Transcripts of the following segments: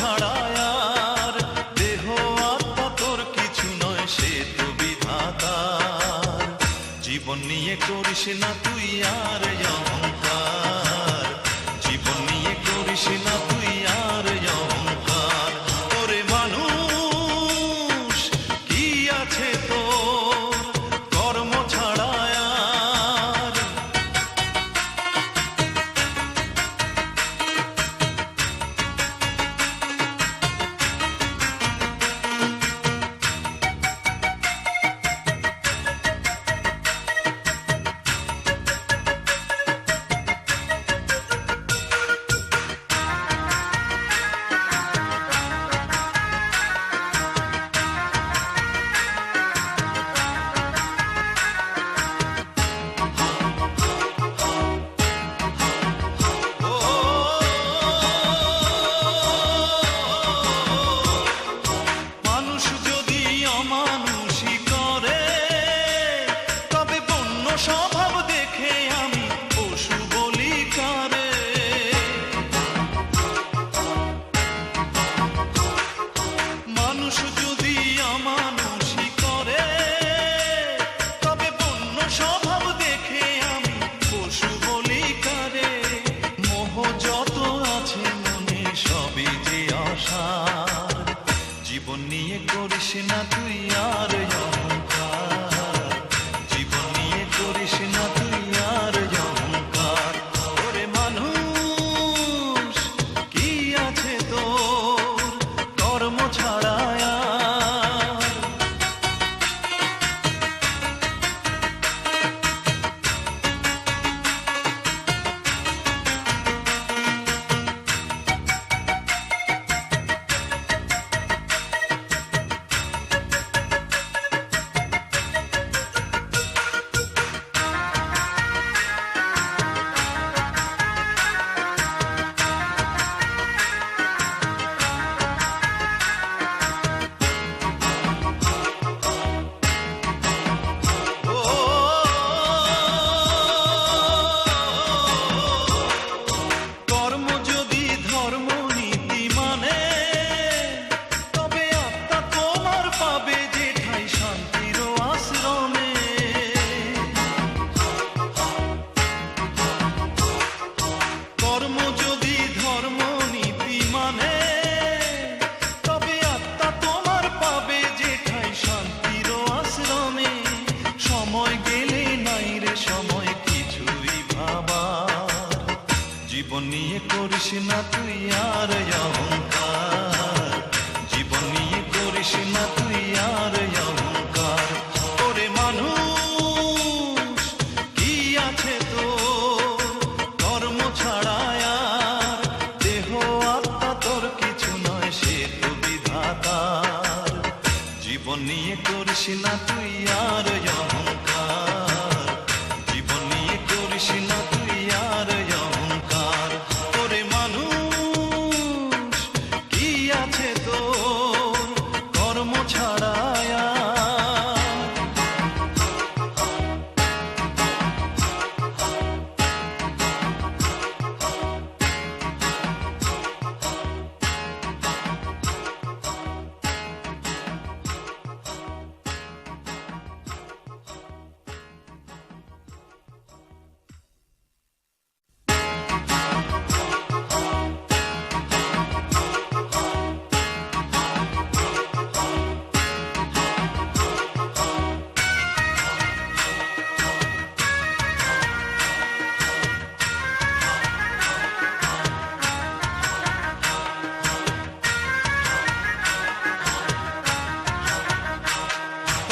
ছাড়া আর দেহ আত্মা তোর কিছু নয়, সে তো বিধাতার। জীবন নিয়ে করিস না তুই আর অহংকার, জীবন নিয়ে করিস না তুই আর অহংকার। ওরে মানুষ কি আছে তোর কর্ম ছাড়া আর? স্বভাব দেখে আমি পশু বলি কারে? মানুষ যদি অমানুষই করে, তবে বন্য স্বভাব দেখে আমি পশু বলি কারে? মোহ যত আছে মনে সবই যে আশার, জীবন নিয়ে করিস না তুই আর অহংকার, জীবন নিয়ে করিস না তুই আর অহংকার। ওরে মানুষ কি আছে তোর কর্ম ছাড়া আর? জীবন নিয়ে করিস না তুই আর অহংকার, জীবন নিয়ে করিস না তুই আর অহংকার। ওরে মানুষ কি আছে তোর কর্ম ছাড়া আর? দেহ আত্মা তোর কিছু নয়, সে তো বিধাতার। জীবন নিয়ে করিস না তুই আর অহংকার, জীবন নিয়ে করিস না তুই আর অহংকার। ওরে মানুষ কি আছে তোর কর্ম ছাড়া আর?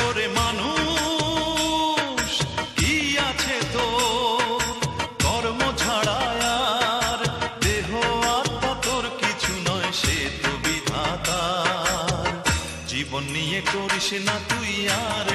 ওরে মানুষ কি আছে তোর কর্ম ছাড়া আর? দেহ আত্মা তোর কিছু নয়, সে তো বিধাতার। জীবন নিয়ে করিস না তুই আর